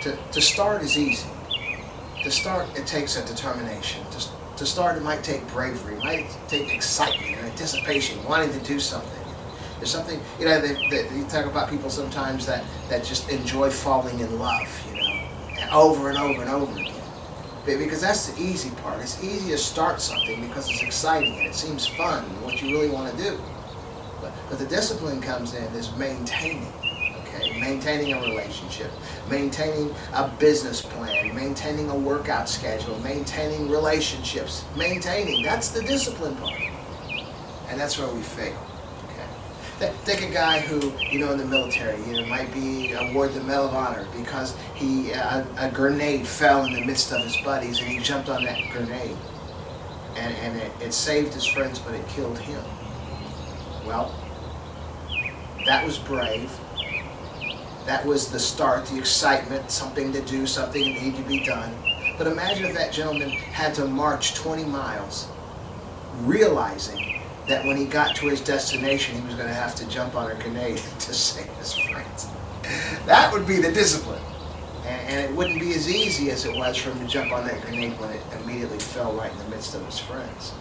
To start is easy. To start, it takes a determination. To start, it might take bravery, it might take excitement or anticipation, wanting to do something. There's something, you know, you talk about people sometimes that just enjoy falling in love, you know, and over and over and over again. Because that's the easy part. It's easy to start something because it's exciting and it seems fun and what you really want to do. But the discipline comes in is maintaining. Maintaining a relationship, maintaining a business plan, maintaining a workout schedule, maintaining relationships, that's the discipline part. And that's where we fail. Okay. Take a guy who, you know, in the military, you know, might be awarded the Medal of Honor because a grenade fell in the midst of his buddies and he jumped on that grenade. And it saved his friends, but it killed him. Well, that was brave. That was the start, the excitement, something to do, something that needed to be done. But imagine if that gentleman had to march 20 miles, realizing that when he got to his destination, he was going to have to jump on a grenade to save his friends. That would be the discipline. And it wouldn't be as easy as it was for him to jump on that grenade when it immediately fell right in the midst of his friends.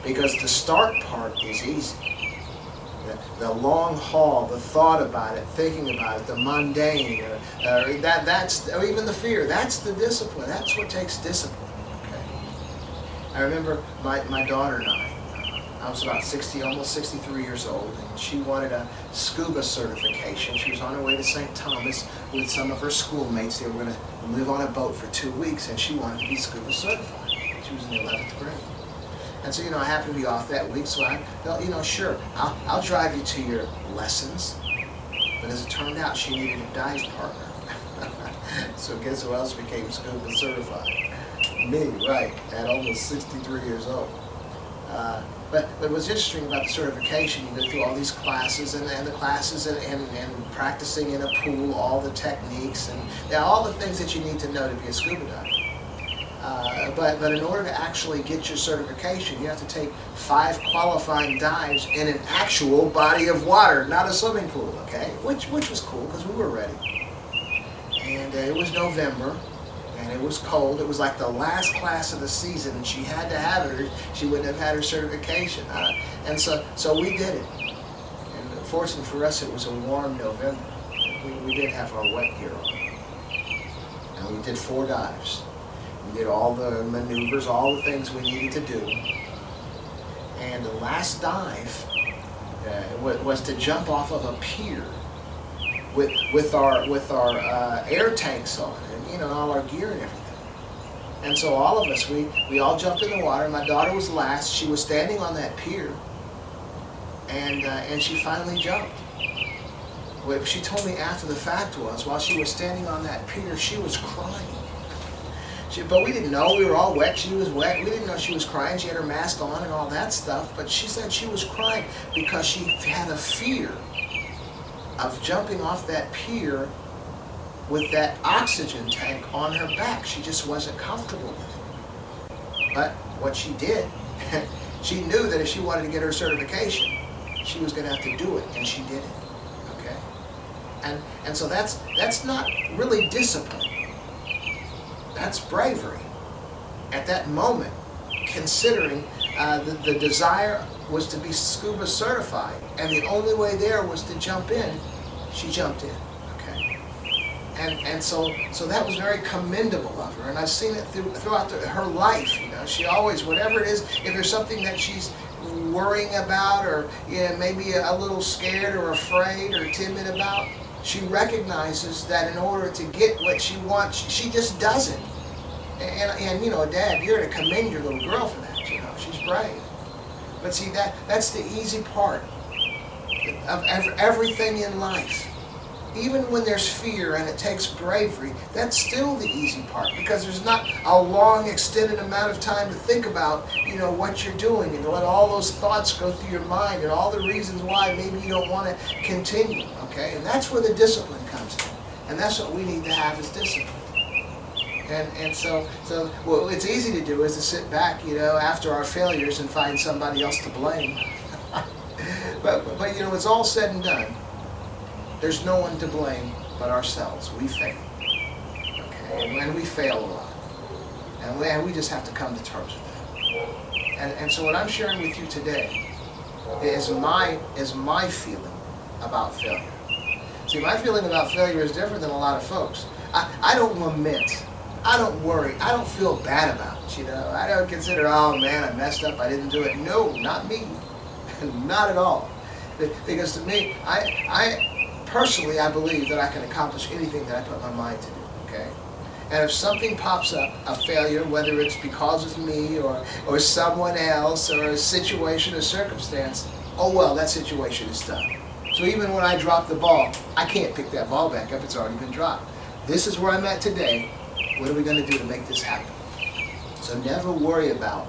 Because the start part is easy. The long haul, the thought about it, thinking about it, the mundane, or even the fear, that's the discipline. That's what takes discipline. Okay. I remember my daughter and I was about 60, almost 63 years old, and she wanted a scuba certification. She was on her way to St. Thomas with some of her schoolmates. They were going to live on a boat for 2 weeks, and she wanted to be scuba certified. She was in the 11th grade. And so, you know, I happened to be off that week, so I felt, you know, sure, I'll drive you to your lessons. But as it turned out, she needed a dive partner. So guess who else became scuba certified? Me, right, at almost 63 years old. But what's interesting about the certification, you go through all these classes and the classes and practicing in a pool, all the techniques and all the things that you need to know to be a scuba diver. But in order to actually get your certification, you have to take 5 qualifying dives in an actual body of water, not a swimming pool, okay? Which was cool because we were ready. And it was November, and it was cold. It was like the last class of the season, and she had to have it, or she wouldn't have had her certification. And so we did it. And fortunately for us, it was a warm November. We did have our wet gear on. And we did 4 dives. We did all the maneuvers, all the things we needed to do. And the last dive was to jump off of a pier with our air tanks on, and you know, all our gear and everything. And so all of us, we all jumped in the water. My daughter was last. She was standing on that pier, and she finally jumped. What she told me after the fact was, while she was standing on that pier, she was crying. But we didn't know. We were all wet. She was wet. We didn't know she was crying. She had her mask on and all that stuff. But she said she was crying because she had a fear of jumping off that pier with that oxygen tank on her back. She just wasn't comfortable with it. But what she did, she knew that if she wanted to get her certification, she was going to have to do it, and she did it. Okay? And so that's not really discipline. That's bravery. At that moment, considering the desire was to be scuba certified, and the only way there was to jump in, she jumped in. Okay, and so that was very commendable of her, and I've seen it throughout her life. You know, she always, whatever it is, if there's something that she's worrying about, or maybe a little scared or afraid or timid about, she recognizes that in order to get what she wants, she just does it. And you know, Dad, you're to commend your little girl for that. You know, she's brave. But see, that's the easy part of everything in life. Even when there's fear and it takes bravery, that's still the easy part, because there's not a long, extended amount of time to think about, you know, what you're doing and to let all those thoughts go through your mind and all the reasons why maybe you don't want to continue. Okay, and that's where the discipline comes in, and that's what we need to have is discipline. And so what it's easy to do is to sit back, you know, after our failures and find somebody else to blame. but you know, it's all said and done. There's no one to blame but ourselves. We fail. And we fail a lot. And we just have to come to terms with that. And so what I'm sharing with you today is my feeling about failure. See, my feeling about failure is different than a lot of folks. I don't lament. I don't worry. I don't feel bad about it, you know. I don't consider, oh man, I messed up, I didn't do it. No, not me. Not at all. Because to me, I personally, I believe that I can accomplish anything that I put my mind to do, okay? And if something pops up, a failure, whether it's because of me or someone else or a situation or circumstance, oh well, that situation is done. So even when I drop the ball, I can't pick that ball back up, it's already been dropped. This is where I'm at today. What are we going to do to make this happen? So never worry about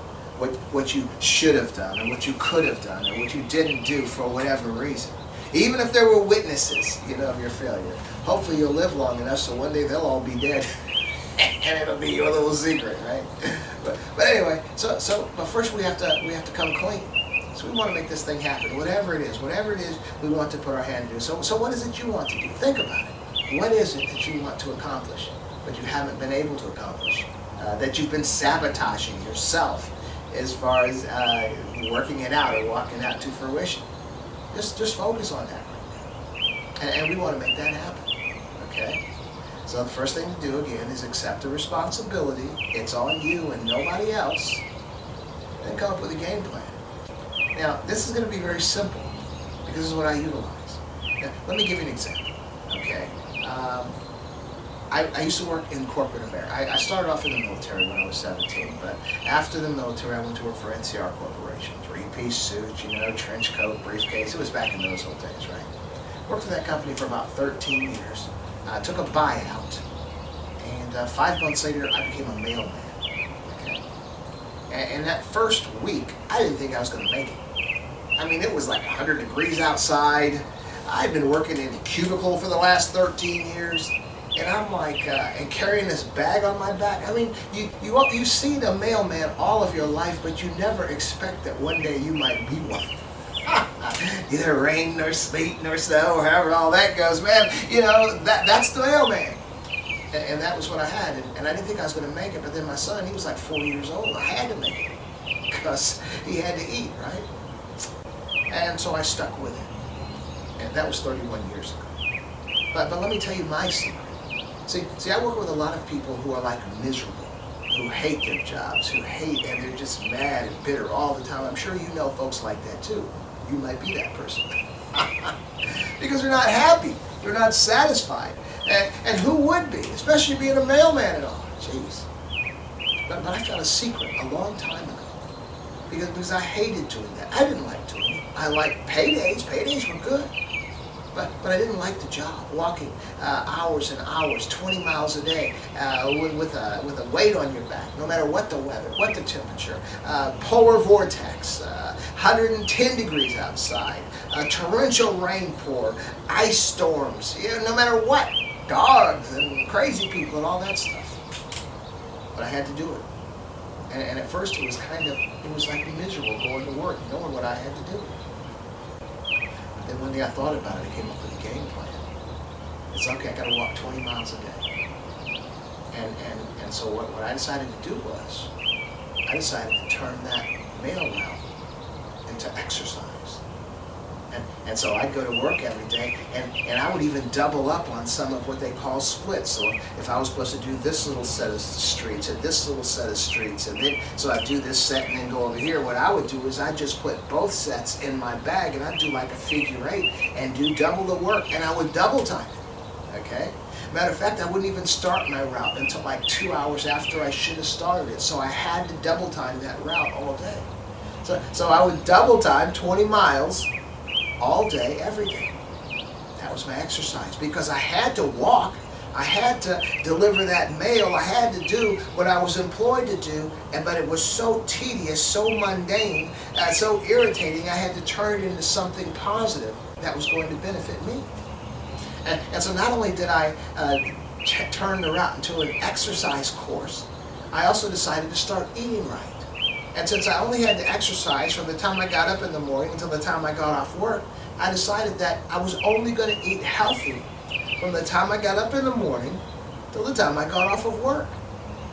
what you should have done or what you could have done or what you didn't do for whatever reason. Even if there were witnesses, you know, of your failure. Hopefully you'll live long enough so one day they'll all be dead. And it'll be your little secret, right? But anyway, but first we have to come clean. So we want to make this thing happen, whatever it is we want to put our hand to do. So what is it you want to do? Think about it. What is it that you want to accomplish but you haven't been able to accomplish? That you've been sabotaging yourself as far as working it out or walking out to fruition. Just focus on that right now. And we want to make that happen, okay? So the first thing to do, again, is accept the responsibility. It's on you and nobody else. And come up with a game plan. Now, this is going to be very simple because this is what I utilize. Now, let me give you an example, okay? I used to work in corporate America. I started off in the military when I was 17, but after the military, I went to work for NCR Corporation. Three-piece suit, you know, trench coat, briefcase. It was back in those old days, right? Worked for that company for about 13 years. Took a buyout, and 5 months later, I became a mailman. Okay? And that first week, I didn't think I was going to make it. I mean, it was like 100 degrees outside. I'd been working in a cubicle for the last 13 years, and I'm like, and carrying this bag on my back. I mean, you see the mailman all of your life, but you never expect that one day you might be one. Either rain nor sleet nor snow or however all that goes, man. You know, that's the mailman. And that was what I had. And I didn't think I was going to make it. But then my son, he was like 4 years old. I had to make it because he had to eat, right? And so I stuck with it. And that was 31 years ago. But let me tell you my secret. See, I work with a lot of people who are like miserable, who hate their jobs, who hate, and they're just mad and bitter all the time. I'm sure you know folks like that too. You might be that person. Because they're not happy. They're not satisfied. And who would be? Especially being a mailman and all. Jeez. But I found a secret a long time ago. Because I hated doing that. I didn't like doing it. I liked paydays. Paydays were good. But I didn't like the job, walking hours and hours, 20 miles a day, with a weight on your back, no matter what the weather, what the temperature, polar vortex, 110 degrees outside, torrential rain pour, ice storms, you know, no matter what, dogs and crazy people and all that stuff. But I had to do it. And at first it was like miserable going to work, knowing what I had to do. Then one day I thought about it, I came up with a game plan. It's okay, I gotta walk 20 miles a day. And so what I decided to do was, I decided to turn that mail route into exercise. And so I'd go to work every day, and I would even double up on some of what they call splits. So if I was supposed to do this little set of streets and this little set of streets, and then so I'd do this set and then go over here, what I would do is I'd just put both sets in my bag, and I'd do like a figure 8 and do double the work, and I would double time it, okay? Matter of fact, I wouldn't even start my route until like 2 hours after I should have started it. So I had to double time that route all day. So I would double time 20 miles all day, every day. That was my exercise because I had to walk, I had to deliver that mail, I had to do what I was employed to do, but it was so tedious, so mundane, so irritating, I had to turn it into something positive that was going to benefit me. And so not only did I turn the route into an exercise course, I also decided to start eating right. And since I only had to exercise from the time I got up in the morning until the time I got off work, I decided that I was only going to eat healthy from the time I got up in the morning till the time I got off of work.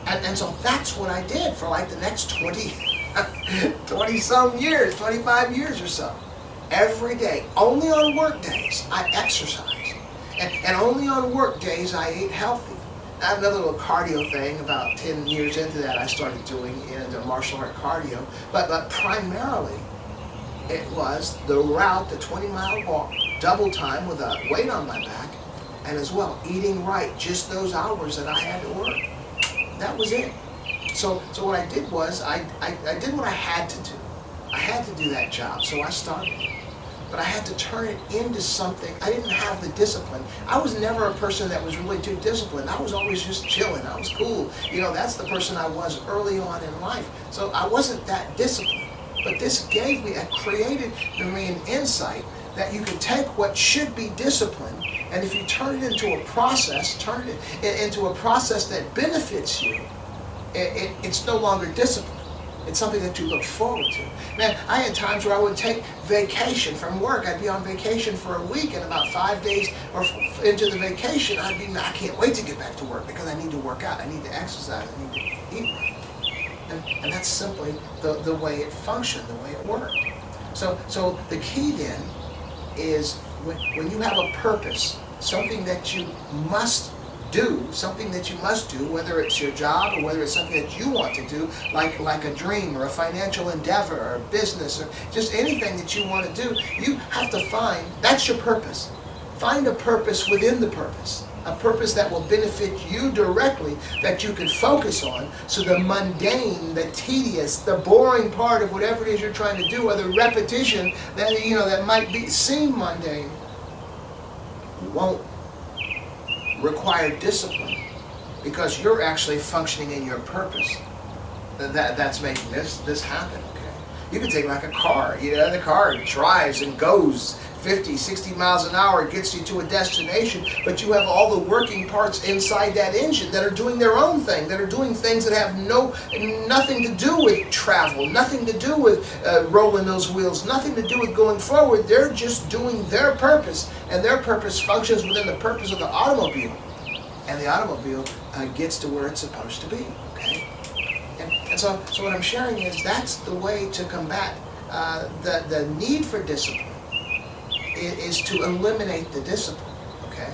And so that's what I did for like the next 20 some years, 25 years or so. Every day, only on work days, I exercised. And only on work days, I ate healthy. I have another little cardio thing. About 10 years into that, I started doing the martial art cardio. But primarily, it was the route, the 20-mile walk, double time with a weight on my back, and as well, eating right, just those hours that I had to work. That was it. So what I did was, I did what I had to do. I had to do that job, so I started. But I had to turn it into something. I didn't have the discipline. I was never a person that was really too disciplined. I was always just chilling. I was cool. That's the person I was early on in life. So I wasn't that disciplined. But this created me an insight that you can take what should be discipline, and if you turn it into a process, turn it into a process that benefits you, it's no longer discipline. It's something that you look forward to. Man, I had times where I would take vacation from work. I'd be on vacation for a week, and about 5 days or into the vacation, I can't wait to get back to work because I need to work out, I need to exercise, I need to eat right. And that's simply the way it functioned, the way it worked. So the key then is when you have a purpose, something that you must do, whether it's your job or whether it's something that you want to do, like a dream or a financial endeavor or a business or just anything that you want to do, you have to that's your purpose. Find a purpose within the purpose. A purpose that will benefit you directly, that you can focus on, so the mundane, the tedious, the boring part of whatever it is you're trying to do, or the repetition that might seem mundane, won't require discipline, because you're actually functioning in your purpose. That's making this happen. Okay, you can take like a car. The car drives and goes 50, 60 miles an hour, it gets you to a destination, but you have all the working parts inside that engine that are doing their own thing, that are doing things that have nothing to do with travel, nothing to do with rolling those wheels, nothing to do with going forward. They're just doing their purpose, and their purpose functions within the purpose of the automobile, and the automobile gets to where it's supposed to be. Okay, and so what I'm sharing is that's the way to combat the need for discipline. Is to eliminate the discipline, okay?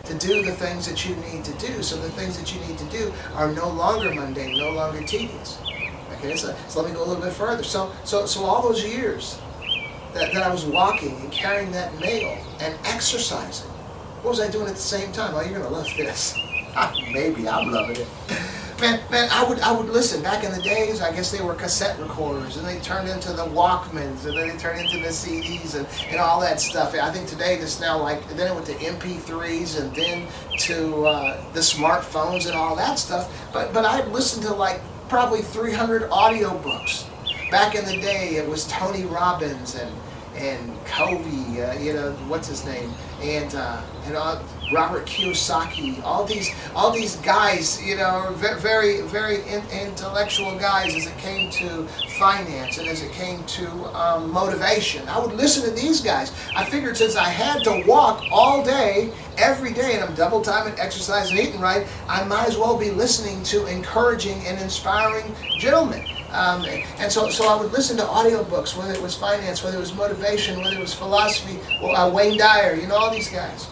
To do the things that you need to do, so the things that you need to do are no longer mundane, no longer tedious. Okay, so let me go a little bit further. So all those years that I was walking and carrying that mail and exercising, what was I doing at the same time? Oh, you're gonna love this. Maybe I'm loving it. Man, I would listen. Back in the days, I guess they were cassette recorders, and they turned into the Walkmans, and then they turned into the CDs and all that stuff. I think today it's now then it went to MP3s, and then to the smartphones and all that stuff. But I listened to probably 300 audiobooks. Back in the day, it was Tony Robbins and Covey, what's his name, and Robert Kiyosaki, all these guys, very, very intellectual guys as it came to finance and as it came to motivation. I would listen to these guys. I figured since I had to walk all day, every day, and I'm double timing, exercise, and eating right, I might as well be listening to encouraging and inspiring gentlemen. And so I would listen to audiobooks, whether it was finance, whether it was motivation, whether it was philosophy, Wayne Dyer, all these guys.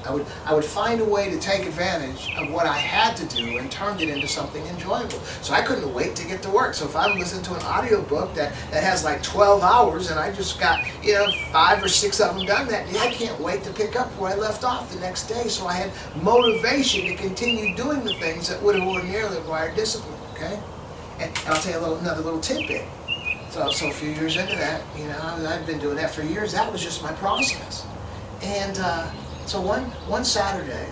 I would find a way to take advantage of what I had to do and turned it into something enjoyable. So I couldn't wait to get to work. So if I'm listening to an audiobook that has 12 hours and I just got 5 or 6 of them done that day, I can't wait to pick up where I left off the next day. So I had motivation to continue doing the things that would have ordinarily required discipline. Okay, and I'll tell you another little tidbit. So a few years into that, I've been doing that for years. That was just my process, and. So one Saturday,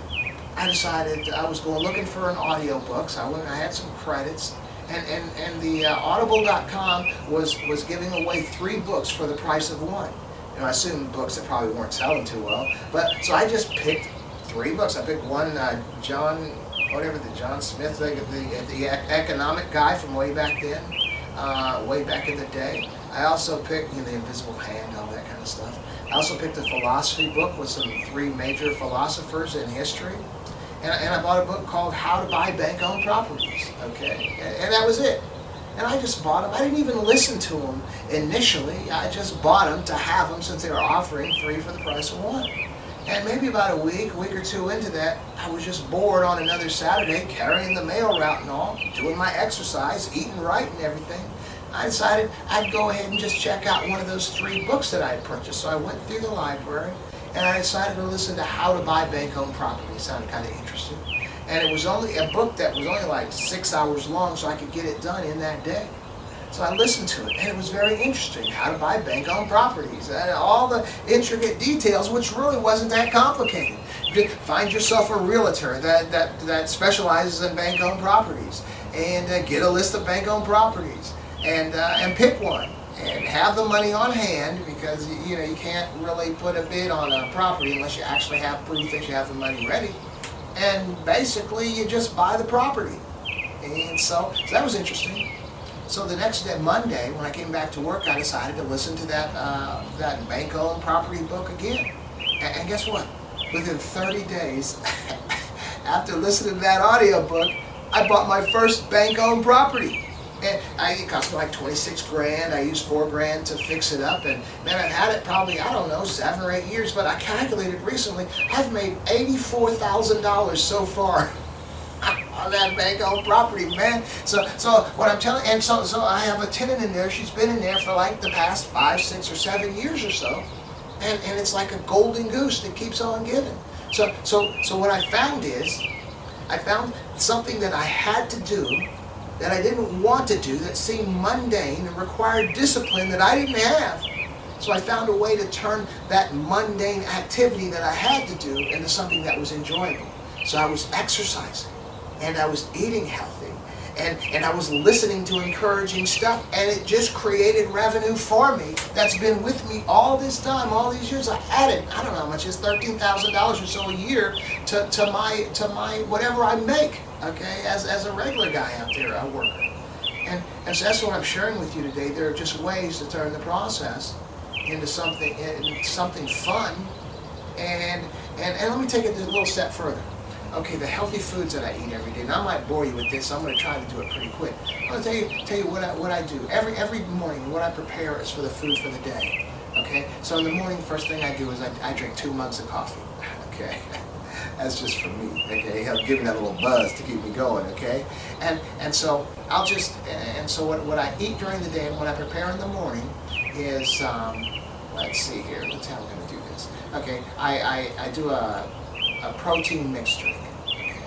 I decided I was going looking for an audiobook. So I had some credits, and the audible.com was giving away 3 books for the price of 1. I assumed books that probably weren't selling too well. But so I just picked 3 books. I picked one, John Smith, the economic guy from way back then, way back in the day. I also picked The Invisible Hand, all that kind of stuff. I also picked a philosophy book with some 3 major philosophers in history. and I bought a book called How to Buy Bank-Owned Properties, okay? And that was it. And I just bought them. I didn't even listen to them initially. I just bought them to have them since they were offering 3 for the price of 1. And maybe about a week or 2 into that, I was just bored on another Saturday, carrying the mail route and all, doing my exercise, eating right and everything. I decided I'd go ahead and just check out one of those 3 books that I had purchased. So I went through the library, and I decided to listen to How to Buy Bank-Owned Property. It sounded kind of interesting. And it was only a book that was only like 6 hours long, so I could get it done in that day. So I listened to it, and it was very interesting. How to buy bank-owned properties, and all the intricate details, which really wasn't that complicated. Find yourself a realtor that specializes in bank-owned properties, and get a list of bank-owned properties, and pick one, and have the money on hand, because you can't really put a bid on a property unless you actually have proof that you have the money ready. And basically, you just buy the property. And so that was interesting. So the next day, Monday, when I came back to work, I decided to listen to that bank-owned property book again. And guess what? Within 30 days, after listening to that audiobook, I bought my first bank-owned property. And it cost me like 26 grand. I used 4 grand to fix it up. And man, I've had it probably, I don't know, 7 or 8 years. But I calculated recently, I've made $84,000 so far on that bank-owned property, man. So what I'm telling, and so I have a tenant in there. She's been in there for like the past 5, 6, or 7 years or so, and it's like a golden goose that keeps on giving. So what I found is, I found something that I had to do that I didn't want to do, that seemed mundane and required discipline that I didn't have. So I found a way to turn that mundane activity that I had to do into something that was enjoyable. So I was exercising, and I was eating healthy, and I was listening to encouraging stuff, and it just created revenue for me that's been with me all this time, all these years. I added, I don't know how much, it's $13,000 or so a year to my whatever I make, okay, as a regular guy out there, a worker. And so that's what I'm sharing with you today. There are just ways to turn the process into something fun, and let me take it a little step further. Okay, the healthy foods that I eat every day. Now I might bore you with this, so I'm going to try to do it pretty quick. I'm going to tell you what I do. Every morning, what I prepare is for the food for the day. Okay, so in the morning, first thing I do is I drink 2 mugs of coffee. Okay, that's just for me. Okay, I'll give me that little buzz to keep me going. Okay, and so I'll just what I eat during the day and what I prepare in the morning is let's see here. Let's see how I'm going to do this. Okay, I do a protein mixed drink. Okay.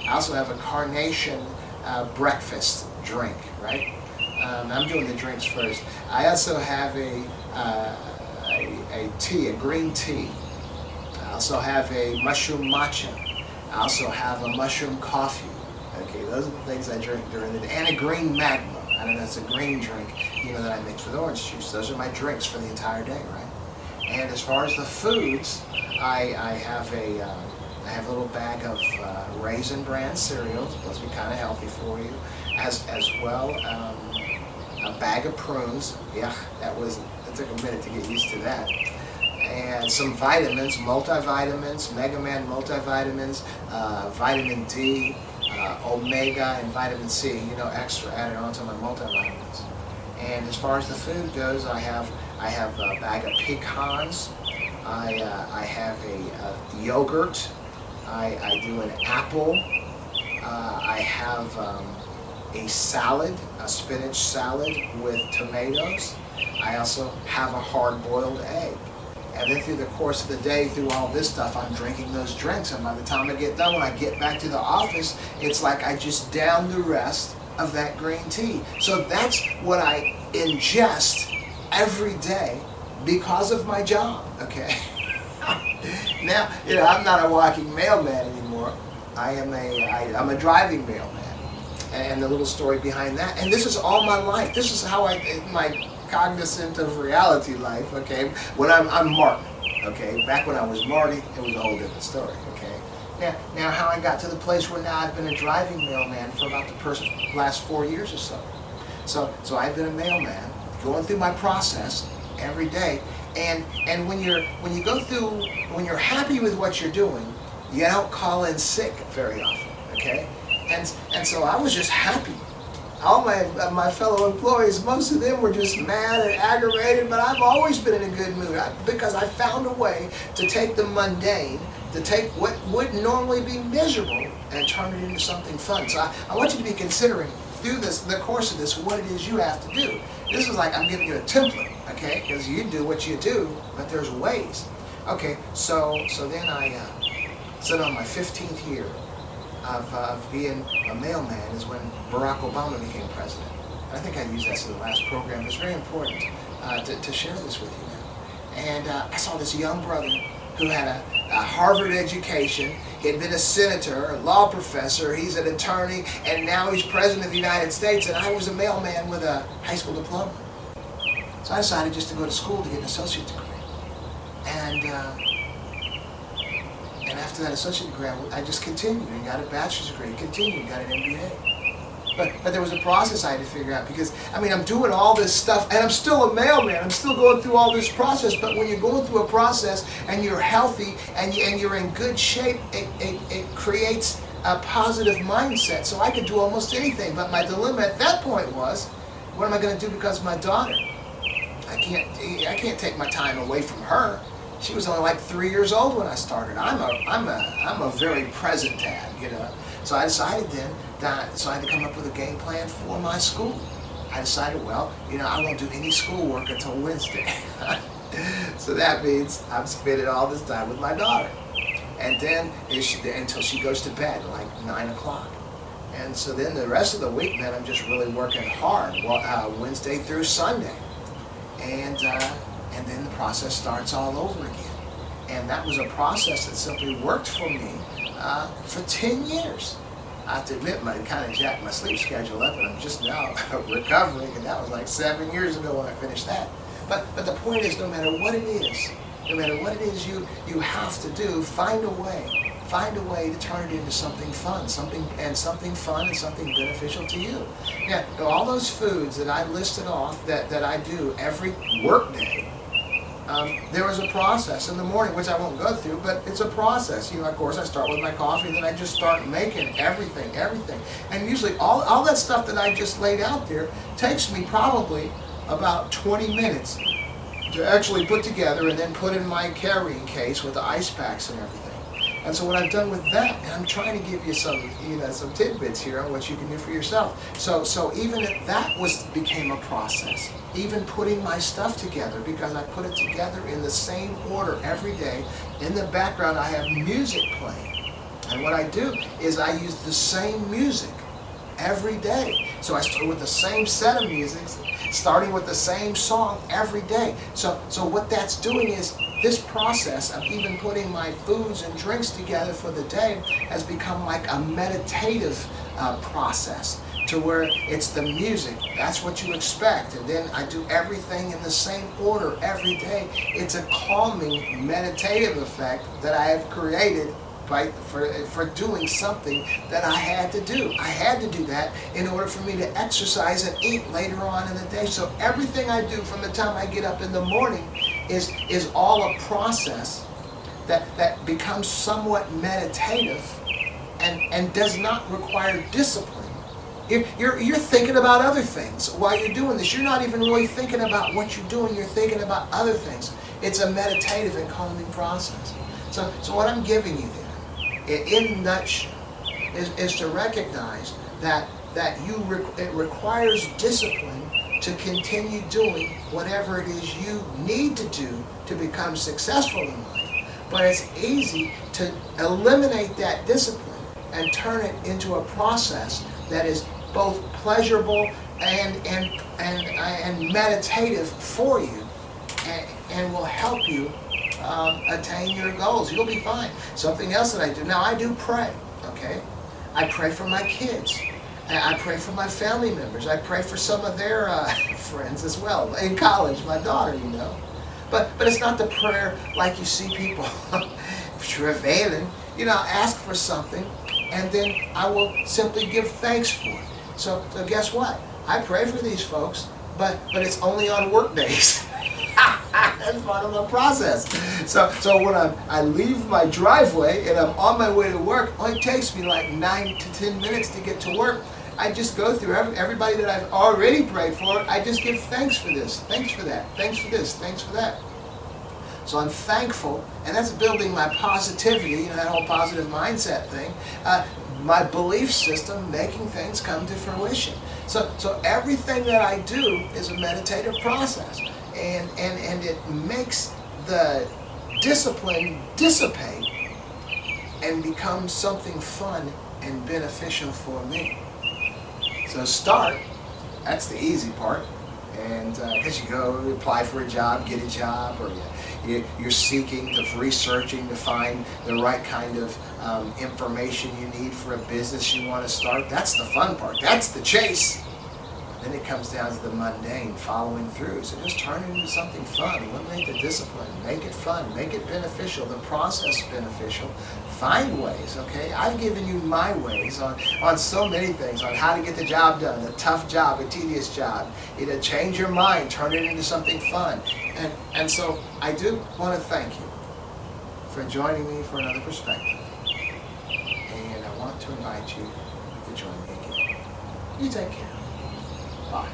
I also have a carnation breakfast drink, right? I'm doing the drinks first. I also have a tea, a green tea. I also have a mushroom matcha. I also have a mushroom coffee. Okay, those are the things I drink during the day. And a green magma. I don't know, it's a green drink, that I mix with orange juice. Those are my drinks for the entire day, right? And as far as the foods, I have a little bag of Raisin Bran cereals, supposed to be kind of healthy for you, as well a bag of prunes. Yeah, it took a minute to get used to that. And some vitamins, multivitamins, Mega Man multivitamins, vitamin D, omega, and vitamin C, extra added onto my multivitamins. And as far as the food goes, I have a bag of pecans. I have a yogurt. I do an apple. I have a salad, a spinach salad with tomatoes. I also have a hard-boiled egg. And then through the course of the day, through all this stuff, I'm drinking those drinks. And by the time I get done, when I get back to the office, it's like I just downed the rest of that green tea. So that's what I ingest every day because of my job, okay? Now, I'm not a walking mailman anymore. I'm a driving mailman. And the little story behind that. And this is all my life. This is how my cognizant of reality life, okay? When I'm Martin, okay? Back when I was Marty, it was a whole different story, okay? Now how I got to the place where now I've been a driving mailman for about the last 4 years or so. So I've been a mailman, going through my process every day. And when you're happy with what you're doing, You don't call in sick very often, okay? And so I was just happy. All my fellow employees, most of them were just mad and aggravated, but I've always been in a good mood because I found a way to take the mundane, to take what would normally be miserable and turn it into something fun. So I want you to be considering through the course of this what it is you have to do. This is like I'm giving you a template, okay? Because you do what you do, but there's ways. Okay, so then I said on my 15th year of being a mailman is when Barack Obama became president. And I think I used that in the last program. It's very important to share this with you now. And I saw this young brother who had a Harvard education. He had been a senator, a law professor, he's an attorney, and now he's president of the United States, and I was a mailman with a high school diploma. So I decided just to go to school to get an associate's degree. And after that associate degree, I just continued and got a bachelor's degree, continued, got an MBA. But there was a process I had to figure out because, I mean, I'm doing all this stuff and I'm still a mailman. I'm still going through all this process. But when you're going through a process and you're healthy and you're in good shape, it creates a positive mindset. So I could do almost anything. But my dilemma at that point was, what am I going to do because of my daughter? I can't take my time away from her. She was only like 3 years old when I started. I'm a very present dad, you know. So I decided then so I had to come up with a game plan for my school. I decided, well, you know, I won't do any schoolwork until Wednesday. So that means I'm spending all this time with my daughter. And then until she goes to bed, like 9 o'clock. And so then the rest of the week, man, I'm just really working hard, Wednesday through Sunday. And then the process starts all over again. And that was a process that simply worked for me for 10 years. I have to admit, it kind of jacked my sleep schedule up, and I'm just now recovering, and that was like 7 years ago when I finished that. But the point is, no matter what it is you have to do, find a way to turn it into something fun, something fun and something beneficial to you. Now, all those foods that I listed off that I do every work day, there was a process in the morning, which I won't go through, but it's a process. You know, of course, I start with my coffee, and then I just start making everything. And usually all that stuff that I just laid out there takes me probably about 20 minutes to actually put together and then put in my carrying case with the ice packs and everything. And so what I've done with that, and I'm trying to give you some tidbits here on what you can do for yourself. So even if that became a process, even putting my stuff together, because I put it together in the same order every day. In the background, I have music playing. And what I do is I use the same music every day. So I start with the same set of music, starting with the same song every day. So what that's doing is this process of even putting my foods and drinks together for the day has become like a meditative process, to where it's the music, that's what you expect, and then I do everything in the same order every day. It's a calming, meditative effect that I have created for doing something that I had to do. I had to do that in order for me to exercise and eat later on in the day. So everything I do from the time I get up in the morning is all a process that becomes somewhat meditative and does not require discipline. You're thinking about other things while you're doing this. You're not even really thinking about what you're doing. You're thinking about other things. It's a meditative and calming process. So what I'm giving you there, in a nutshell, is to recognize that it requires discipline to continue doing whatever it is you need to do to become successful in life. But it's easy to eliminate that discipline and turn it into a process that is both pleasurable and meditative for you, and will help you attain your goals. You'll be fine. Something else that I do, now I do pray, okay? I pray for my kids. I pray for my family members. I pray for some of their friends as well. In college, my daughter, you know. But it's not the prayer like you see people travailing. You know, ask for something, and then I will simply give thanks for it. So guess what? I pray for these folks, but it's only on work days. That's part of the process. So when I leave my driveway and I'm on my way to work, it only takes me like 9 to 10 minutes to get to work. I just go through everybody that I've already prayed for. I just give thanks for this, thanks for that, thanks for this, thanks for that. So I'm thankful, and that's building my positivity, that whole positive mindset thing. My belief system, making things come to fruition. So everything that I do is a meditative process, and it makes the discipline dissipate and become something fun and beneficial for me. So start, that's the easy part, and because you go apply for a job, get a job, or you're seeking, researching to find the right kind of information you need for a business you want to start. That's the fun part. That's the chase. Then it comes down to the mundane, following through. So just turn it into something fun. Eliminate the discipline. Make it fun. Make it beneficial. The process beneficial. Find ways, okay? I've given you my ways on so many things, on how to get the job done, a tough job, a tedious job. Change your mind, turn it into something fun. And so I do want to thank you for joining me for another perspective. And I want to invite you to join me again. You take care. Bye.